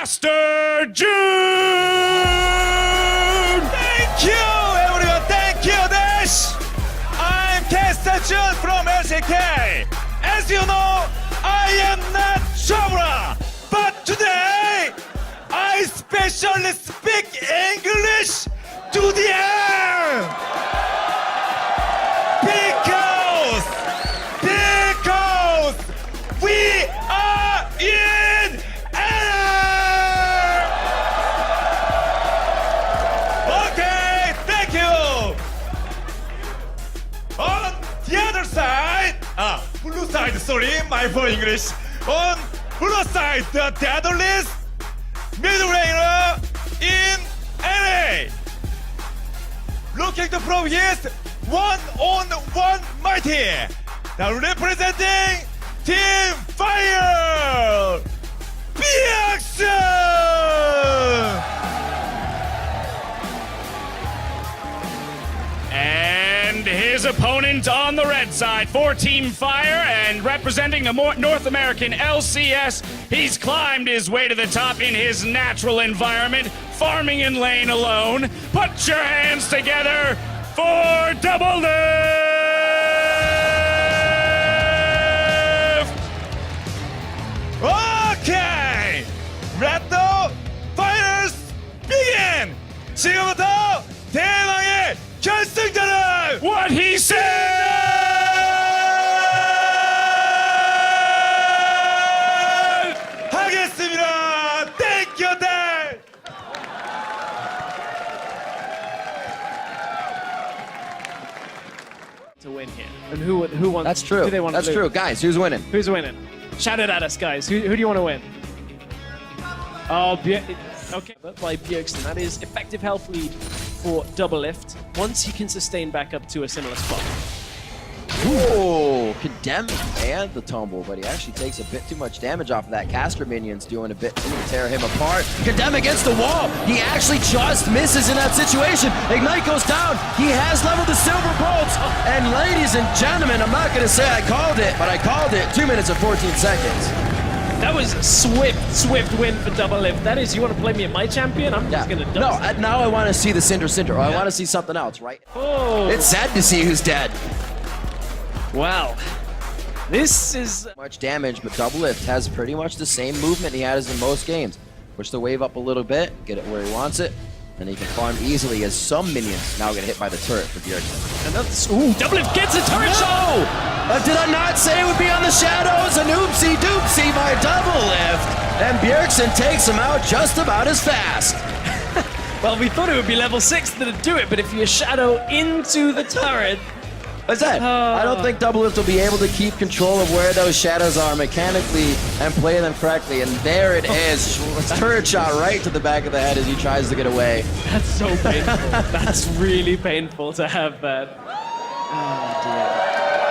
Master June! Thank you, everyone. Thank you, Dash. I'm Master June from LCK. As you know, I am not Chabra, but today I specially speak English to the end because we are in air. Okay, thank you. On the other side, blue side, sorry, my poor English. On blue side, the Doublelift mid-laner in LA. Looking to prove his one-on-one mighty. Now representing Team Fire, Bjergsen! And his opponent on the red side for Team Fire and representing the North American LCS, he's climbed his way to the top in his natural environment, farming in lane alone. Put your hands together for Doublelift! Okay, let the fighters begin. 지금부터 대망의 결승전을 What he said! 하겠습니다. Thank you, Dad. To win here. And who wants? That's true. Who they want That's to true. Guys, who's winning? Who's winning? Shout it at us, guys. Who do you want to win? Oh, okay. By Bjergsen, that is effective health lead for Doublelift. Once he can sustain back up to a similar spot. Ooh, condemn and the tumble, but he actually takes a bit too much damage off of that. Caster minion's doing a bit to tear him apart. Condemn against the wall. He actually just misses in that situation. Ignite goes down. He has leveled the silver bolts. And ladies and gentlemen, I'm not going to say I called it, but I called it. 2 minutes and 14 seconds. That was a swift win for Doublelift. That is, you want to play me at my champion? I'm just going to No, now I want to see the Cinder. I want to see something else, right? Oh. It's sad to see who's dead. Wow. This is Much damage, but Doublelift has pretty much the same movement he has in most games. Push the wave up a little bit, get it where he wants it, and he can farm easily as some minions now get hit by the turret for Bjergsen. and that's Doublelift gets a turret shot. No! Did I not say it would be on the shadows? An oopsie doopsie by Doublelift. And Bjergsen takes him out just about as fast. Well, we thought it would be level 6 that'd do it, but if you shadow into the turret, I said, I don't think Doublelift will be able to keep control of where those shadows are mechanically and play them correctly. And there it is. Turret shot right to the back of the head as he tries to get away. that's so painful. That's really painful to have that. Oh, dear.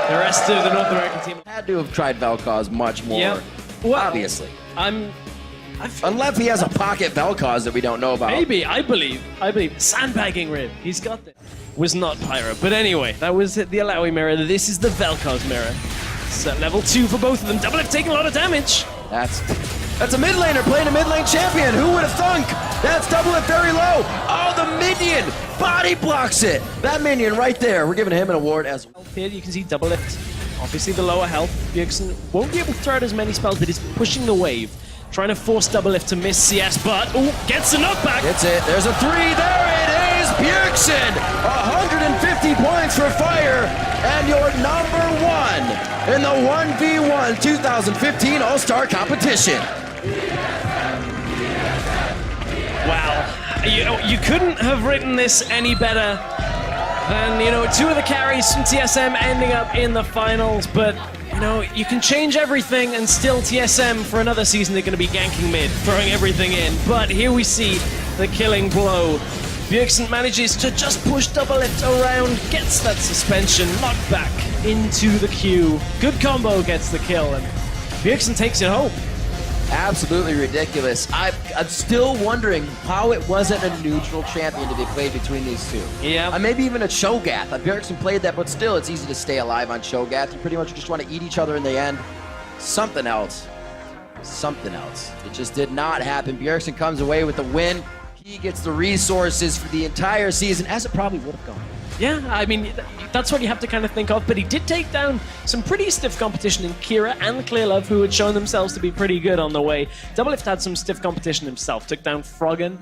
The rest of the North American team Had to have tried Vel'Koz much more. Yeah. Well, obviously. Unless he has a pocket Vel'Koz that we don't know about. maybe, I believe. Sandbagging Rib. He's got this. Was not Pyro. But anyway, that was the Alawi mirror. This is the Vel'Koz mirror. So level 2 for both of them. Doublelift taking a lot of damage. That's a mid laner playing a mid lane champion. Who would have thunk? That's Doublelift very low. Oh, the minion body blocks it. That minion right there. We're giving him an award as well. Here you can see Doublelift. Obviously the lower health. Bjergsen won't be able to throw out as many spells, but he's pushing the wave. Trying to force Doublelift to miss CS, but gets a knockback. It's it. There's a 3. There it is. Bjergsen. 150 points for Fire. And your number 1 in the 1v1 2015 All-Star competition. Wow. You couldn't have written this any better than, 2 of the carries from TSM ending up in the finals, but you can change everything and still TSM for another season they're going to be ganking mid, throwing everything in. But here we see the killing blow. Bjergsen manages to just push Doublelift around, gets that suspension, knocked back into the queue. Good combo gets the kill, and Bjergsen takes it home. Absolutely ridiculous. I'm still wondering how it wasn't a neutral champion to be played between these two. Yeah. Maybe even a Cho'Gath. Bjergsen played that, but still, it's easy to stay alive on Cho'Gath. You pretty much just want to eat each other in the end. Something else. something else. It just did not happen. Bjergsen comes away with the win. He gets the resources for the entire season, as it probably would have gone. Yeah, I mean, that's what you have to kind of think of, but he did take down some pretty stiff competition in Kira and Clearlove, who had shown themselves to be pretty good on the way. Doublelift had some stiff competition himself, took down Froggen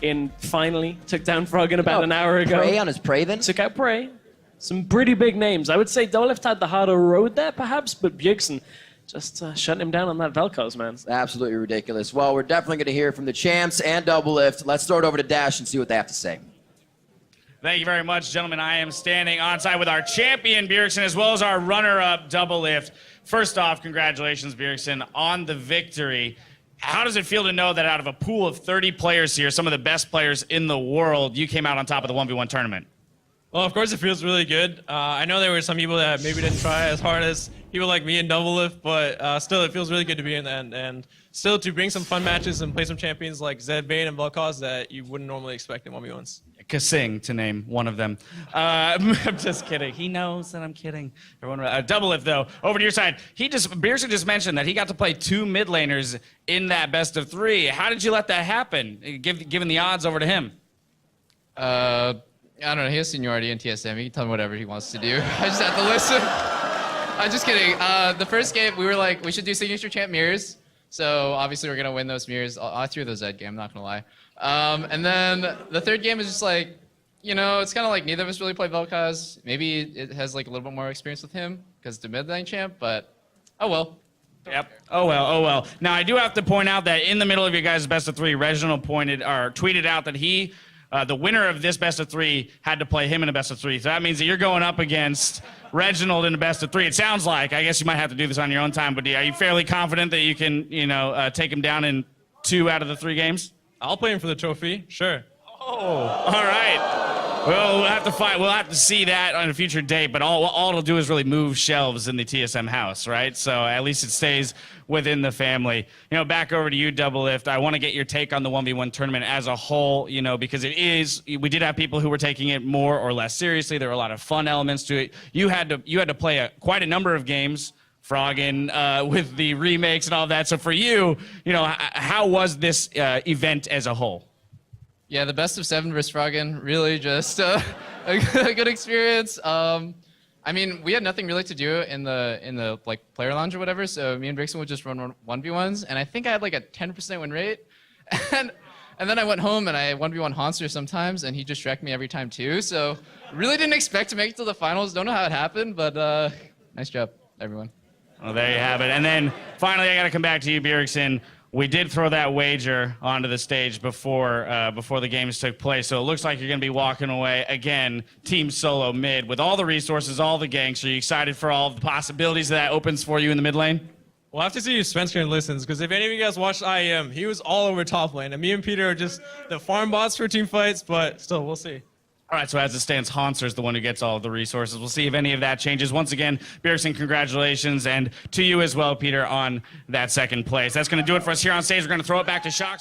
took down Froggen about an hour ago. Prey on his Prey then? Took out Prey. Some pretty big names. I would say Doublelift had the harder road there, perhaps, but Bjergsen just shutting him down on that Vel'Koz, man. Absolutely ridiculous. Well, we're definitely going to hear from the champs and Doublelift. Let's throw it over to Dash and see what they have to say. Thank you very much, gentlemen. I am standing on side with our champion, Bjergsen, as well as our runner-up, Doublelift. First off, congratulations, Bjergsen, on the victory. How does it feel to know that out of a pool of 30 players here, some of the best players in the world, you came out on top of the 1v1 tournament? Well, of course, it feels really good. I know there were some people that maybe didn't try as hard as people like me in Doublelift, but still, it feels really good to be in the end. And still, to bring some fun matches and play some champions like Zed, Bane, and Vel'Koz that you wouldn't normally expect in 1v1s. Kasing, to name one of them. I'm just kidding. He knows that I'm kidding. Everyone, Doublelift, though, over to your side. Bjergsen just mentioned that he got to play 2 mid laners in that best of 3. How did you let that happen, given the odds over to him? I don't know. He has seniority in TSM. He can tell me whatever he wants to do. I just have to listen. I'm just kidding. The first game, we were like, we should do signature champ mirrors. So obviously we're going to win those mirrors. I threw those Zed game, I'm not going to lie. And then the third game is just like, you know, it's kind of like neither of us really played Vel'Koz. Maybe it has like a little bit more experience with him because it's the mid lane champ, but oh well. Yep. Oh well. Now I do have to point out that in the middle of your guys' best of 3, Reginald tweeted out that he, the winner of this best of 3, had to play him in a best of 3. So that means that you're going up against Reginald in a best of 3. It sounds like. I guess you might have to do this on your own time, but are you fairly confident that you can, take him down in 2 out of the 3 games? I'll play him for the trophy, sure. Oh, all right. Well, we'll have to fight. We'll have to see that on a future date. But all it'll do is really move shelves in the TSM house, right? So at least it stays within the family. Back over to you, Doublelift. I want to get your take on the 1v1 tournament as a whole. Because we did have people who were taking it more or less seriously. There were a lot of fun elements to it. You had to play quite a number of games. Froggen with the remakes and all that. So for you, how was this event as a whole? Yeah, the best of 7 versus Froggen, really just a good experience. I mean, we had nothing really to do in the like player lounge or whatever, so me and Bjergsen would just run 1v1s, and I think I had like a 10% win rate. And then I went home and I 1v1 Hanser sometimes, and he just wrecked me every time too. So really didn't expect to make it to the finals. Don't know how it happened, but nice job, everyone. Well, there you have it. And then finally, I got to come back to you, Bjergsen. We did throw that wager onto the stage before the games took place, so it looks like you're going to be walking away again, team solo mid, with all the resources, all the ganks. Are you excited for all the possibilities that opens for you in the mid lane? We'll have to see if Svenskeren listens, because if any of you guys watched IEM, he was all over top lane, and me and Peter are just the farm bots for team fights, but still, we'll see. All right, so as it stands, Hanser's the one who gets all of the resources. We'll see if any of that changes. Once again, Bjergsen, congratulations, and to you as well, Peter, on that second place. That's going to do it for us here on stage. We're going to throw it back to Shox.